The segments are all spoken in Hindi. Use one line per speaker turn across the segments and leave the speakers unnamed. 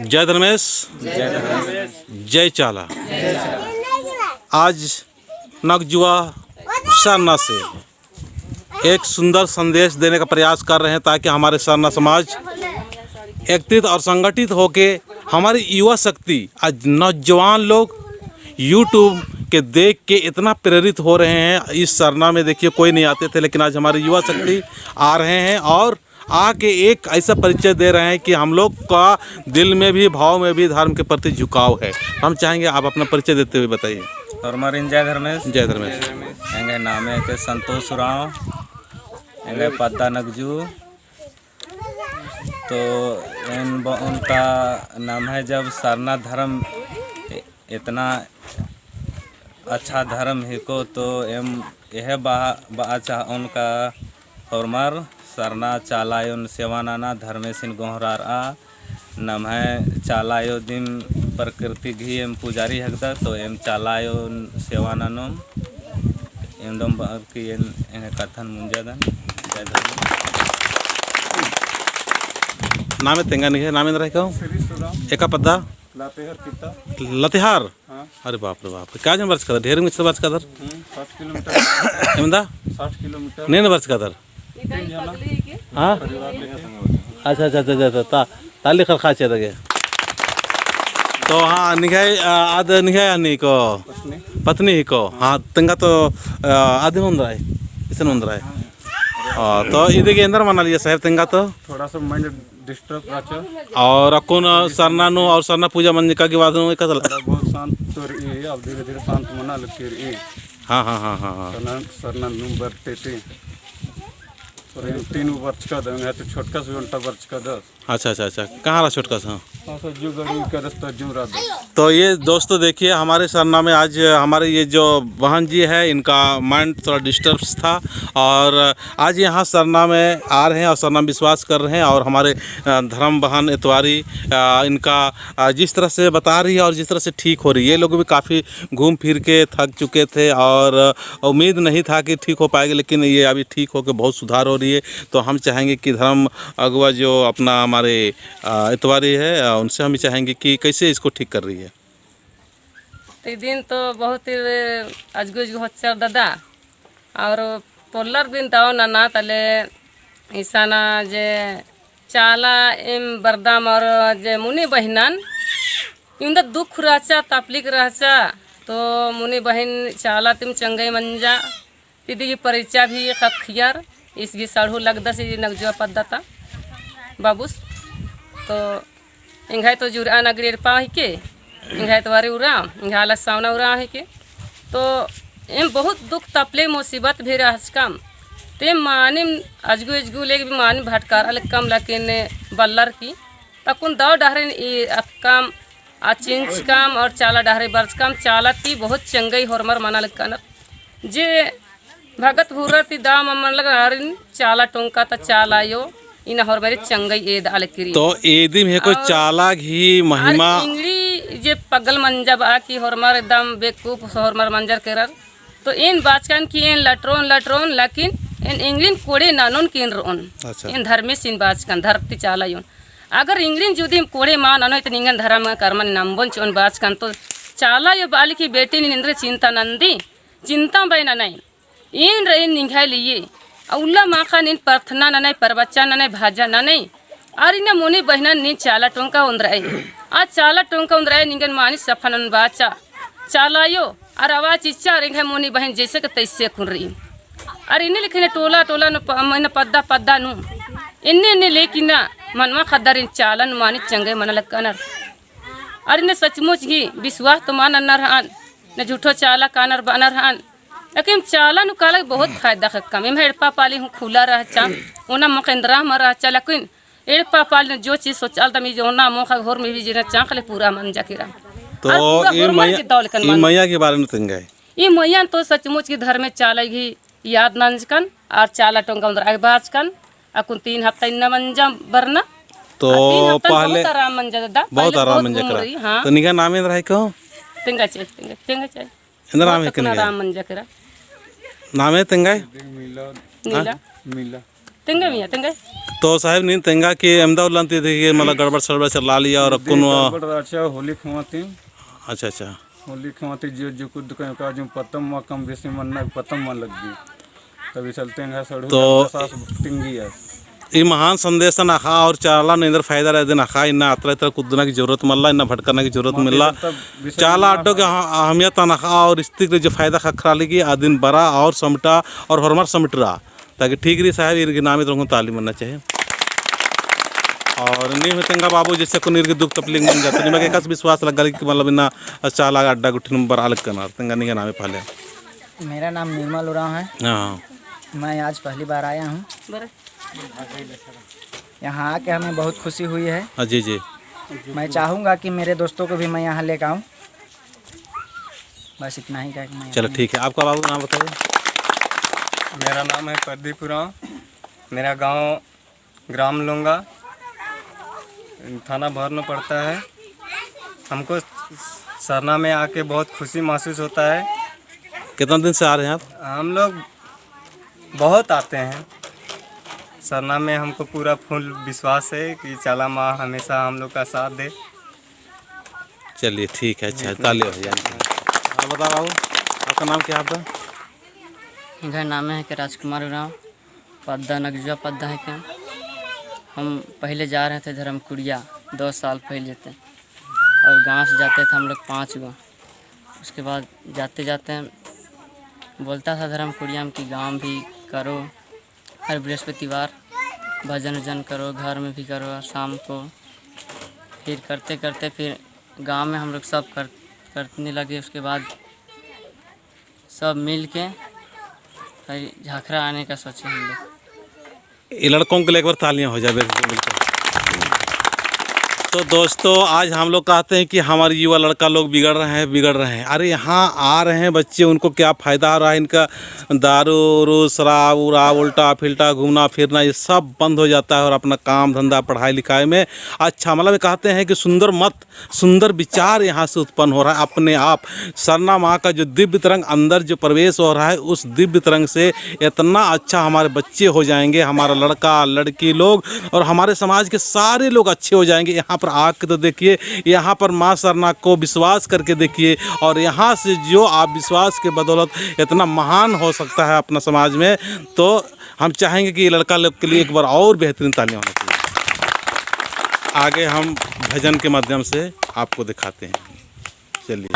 जय धर्मेश, जय चाला। आज नगजुआ सरना से एक सुंदर संदेश देने का प्रयास कर रहे हैं ताकि हमारे सरना समाज एकत्रित और संगठित होके हमारी युवा शक्ति, आज नौजवान लोग यूट्यूब के देख के इतना प्रेरित हो रहे हैं। इस सरना में देखिए कोई नहीं आते थे, लेकिन आज हमारी युवा शक्ति आ रहे हैं और आके एक ऐसा परिचय दे रहे हैं कि हम लोग का दिल में भी, भाव में भी धर्म के प्रति झुकाव है। हम चाहेंगे आप अपना परिचय देते हुए बताइए।
और हमारे जय धर्मेश,
जय धर्मेश।
एंगे नाम है के संतोष राव, एंगे पद्दा नगजू। तो उनका नाम है, जब सरना धर्म इतना अच्छा धर्म है को, तो यह बाचा उनका हरमार सरना चालायोन सेवानाना धर्मेसिन गोहरार आ नाम है चालायो दिन प्रकृति घी एम पुजारी हकदा। तो एम चालायोन सेवानानोम एम दम की कथन मुंजादन। जय धर्मेश।
नामे तेंगा नहीं है, नामे रहे एका पद्दा लतेहार। अरे बाप रे बाप, क्या जन वर्ष का ढेर में वर्ष का
60 किलोमीटर
एमदा
60 किलोमीटर
नहीं वर्ष का हाँ। अच्छा अच्छा अच्छा अच्छा ताली खरखा चे दगे। तो हाँ निगाह आद निगाह नहीं को पत्नी ही को। हाँ तंगा तो आधे मंद रहा है, इसे मंद रहा है। तो इधर के अंदर मना लिया साहब तंगा तो
थोड़ा सा माइंड डिस्टर्ब रहा।
और कौन सरना नो और सरना पूजा मंज का के बाद में का
बहुत शांत तो रही, अब धीरे धीरे शांत मना लगती रही।
हाँ हाँ हाँ हाँ हाँ।
सरना नू बरते थे 3 वर्ष का दस है, तो छोटका से 1 वर्ष का 10।
अच्छा अच्छा अच्छा, कहाँ रहा छोटका सा?
जो गरीब का रास्ता जो रहा।
तो ये दोस्तों देखिए हमारे सरना में आज हमारे ये जो बहन जी है, इनका माइंड थोड़ा डिस्टर्ब था और आज यहाँ सरना में आ रहे हैं और सरना विश्वास कर रहे हैं। और हमारे धर्म बहन इतवारी इनका जिस तरह से बता रही है और जिस तरह से ठीक हो रही है, ये लोग भी काफ़ी घूम फिर के थक चुके थे और उम्मीद नहीं था कि ठीक हो पाएगी, लेकिन ये अभी ठीक होकर बहुत सुधार हो रही है। तो हम चाहेंगे कि धर्म अगुआ जो अपना हमारे इतवारी है, उनसे हम चाहेंगे कि कैसे इसको ठीक कर रही है।
तो दिन तो बहुत अजगुज होचर दादा और पोलर दिन दाओ ना तले ईसाना जे चाला एम बरदाम और जे मुनि बहनन इंदा दुख राचा तपलिक राचा। तो मुनि बहन चाला तिम चंगई मंजा दीदी की परिचय भी खखियार इसकी साढ़ू लगदा से नगजुआ पद्दता बाबूस। तो इंघाई तो जुरा नगरी पा ही के इंघाई तो वारे उरा इंघाला सावना उरा है के। तो एम बहुत दुख तपले मुसीबत भी रहस कम ते माने अजगु अजगु ले भी माने भटकार अलग कम, लेकिन बल्लर की तकुन दाव डहरे कम चिंच कम और चाला डहरे बर्च कम चाला ती बहुत चंगई होरमर मना लग कनर जे भगत भूरा ती दाव मन लग हरिन चाला टोंका ता चालायो इन होरमरे चंगई एद अलकिरी।
तो एदी में को चाला घी महिमा
इंगली जे पगल मंजब आ की होरमर एकदम बेकूफ होरमर मंजर करर। तो इन बाचकन की इन लटरोन लेकिन इन इंग्लिन कोड़े नानोन किन रोन।
अच्छा।
इन धर्मे सिन बाचकन धरती चाला यून अगर इंग्लिन जुदी कोड़े मान अनो इतन इंगन धर्म कर्मन नंबन चोन बाचकन। तो चाला यो बाली की बेटी निंद्र चिंता नंदी चिंता बैना नहीं इन रही निघाई लिए उल्ला माखा नीन प्रार्थना न नहीं परबच्चा न नहीं भाजा न नहीं और इन मुनि बहना नी चाला टोंका उंदराए आज चाला टोंका उंदराए निगन मानी सफनन बाचा चालायो और आवाज इच्छा रिंगे मुनि बहन जैसे के तैसे खुन रही। और इन्हें लिखे टोला टोला न पद्दा पद्दा नु इन्हें लेकिन ना मनवा खदर इन चाला नु मानी चंगे मन लगनर। और इन्हें सचमुच ही विश्वास तो मान अन्नर हान न झूठो चाला कानर बनर हान। लेकिन चाला नु काला बहुत फायदा कम एम हेड़पा पाली हूँ खुला रह चा ओना मकेंद्रा मरा चा। लेकिन एड़पा पाली जो चीज सोचाल तमी जो ना मोखा घर में भी जीना चाखले पूरा मन जाकिरा।
तो ये मैया के बारे में तंगाई
ये मैया तो सचमुच की धर्म में चालेगी याद नंजकन और चाला टोंगा उधर आगे बाजकन अकुन 3 हफ्ता इन मंजा बरना।
तो पहले
बहुत आराम मंजा दादा,
बहुत आराम मंजा करा।
हाँ
तो निका नाम है रहे को
तेंगा चाय
इंदर नाम है
आराम मंजा करा
नाम है तंगाई
मिला
नीला
मिला
तेंगे भी है तेंगे
तो साहब नींद तेंगा कि अहमदाबाद लानती थी कि मतलब गड़बड़ सड़बड़ चला लिया और कुन
अच्छा होली खवाती
अच्छा अच्छा
होली खवाती जो कुछ का जो पतम व कम बेसी मन ना पतम मन लग गई तभी चलते हैं सड़ू
तो-
टिंगी है
ये महान संदेश नखा और चाला निंदर फायदा रहते नखा इन्ना अतर इतर कुदना की जरूरत मिलला इन्ना भटकने की जरूरत मिलला चाला अड्डों की अहमियत नखा और स्थिति जो फायदा खखरा लेगी आदिन बड़ा और समटा और हरमर समट रहा ताकि ठीक रही साहब इनके नाम तो तालीम बनना चाहिए और नहीं में तेंगा बाबू जैसे को निर्ग दुख तकलीफ बन जाता नहीं मैं एक विश्वास लगा कि मतलब इन्ना चाला अड्डा गुठी नंबर अलग करना तेंगा नहीं के नाम पहले
मेरा नाम निर्मल उरांव है।
हाँ
मैं आज पहली बार आया हूँ।
बरे
यहाँ आके हमें बहुत खुशी हुई है।
हाँ जी जी
मैं चाहूँगा कि मेरे दोस्तों को भी मैं यहाँ लेकर आऊँ। बस इतना ही कह के मैं
चलो ठीक है आपका बाबू नाम बताइए।
मेरा नाम है प्रदीप उरांव। मेरा गांव ग्राम लोंगा थाना भरना पड़ता है। हमको सरना में आके बहुत खुशी महसूस होता है।
कितना दिन से आ रहे हैं आप?
हम लोग बहुत आते हैं सरना में। हमको पूरा फुल विश्वास है कि चाला माँ हमेशा हम लोग का साथ दे।
चलिए ठीक है अच्छा ताली हो जाए। आप बताओ बाबू आपका नाम क्या है आपका?
मेरा नाम है कि राजकुमार उरांव पद्दा नगजुआ पद्दा है क्या। हम पहले जा रहे थे धर्मकुड़िया 2 साल पहले थे और गांव से जाते थे हम लोग 5 गो। उसके बाद जाते जाते बोलता था धर्मकुड़िया में कि गांव भी करो, हर बृहस्पतिवार भजन वजन करो, घर में भी करो शाम को। फिर करते करते फिर गांव में हम लोग सब करने लगे। उसके बाद सब मिल के फिर झाखरा आने का सोचे हम लोग।
ये लड़कों के लिए एक बार तालियां हो जाए बिल्कुल। तो दोस्तों आज हम लोग कहते हैं कि हमारे युवा लड़का लोग बिगड़ रहे हैं। अरे यहाँ आ रहे हैं बच्चे, उनको क्या फ़ायदा हो रहा है? इनका दारू उरू शराब उराब उल्टा फिल्टा घूमना फिरना ये सब बंद हो जाता है और अपना काम धंधा पढ़ाई लिखाई में अच्छा मतलब कहते हैं कि सुंदर विचार यहाँ से उत्पन्न हो रहा है अपने आप। सरना माँ का जो दिव्य तरंग अंदर जो प्रवेश हो रहा है उस दिव्य तरंग से इतना अच्छा हमारे बच्चे हो जाएंगे, हमारा लड़का लड़की लोग और हमारे समाज के सारे लोग अच्छे हो जाएंगे। यहाँ पर आके तो देखिए, यहाँ पर माँ सरना को विश्वास करके देखिए और यहाँ से जो आप विश्वास के बदौलत इतना महान हो सकता है अपना समाज में, तो हम चाहेंगे कि ये लड़का लोग के लिए एक बार और बेहतरीन तालियां होना चाहिए। आगे हम भजन के माध्यम से आपको दिखाते हैं। चलिए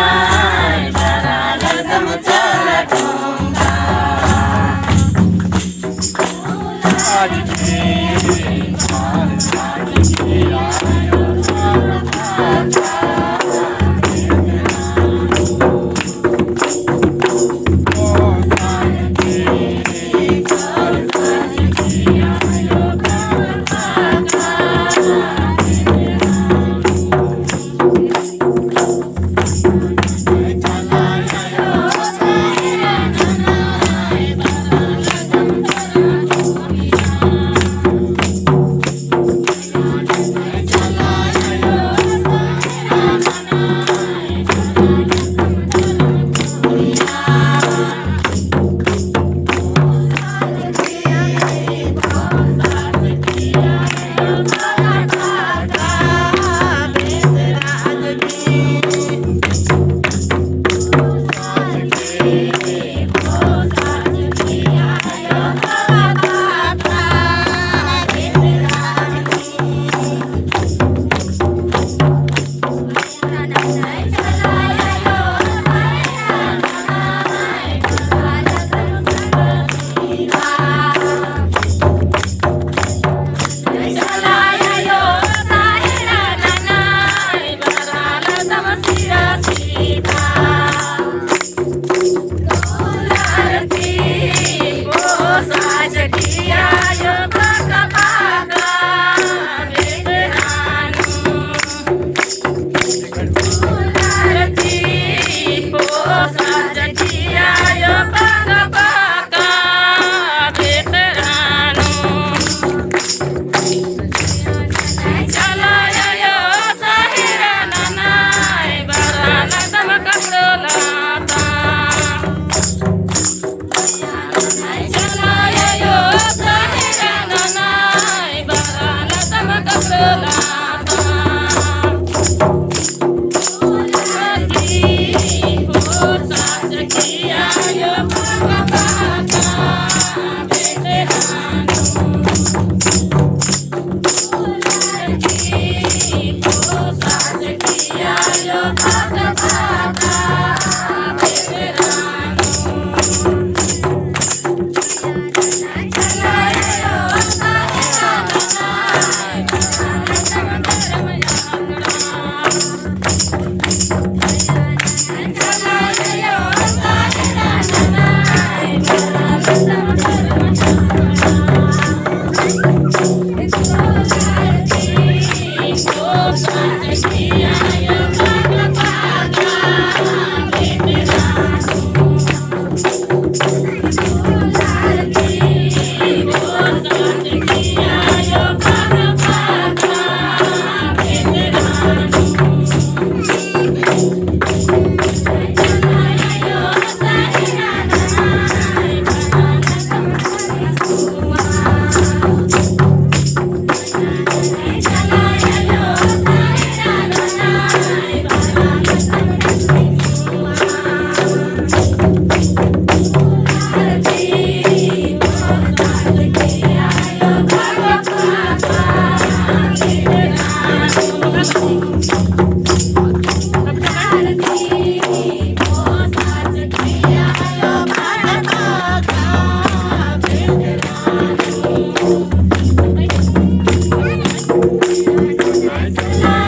Bye.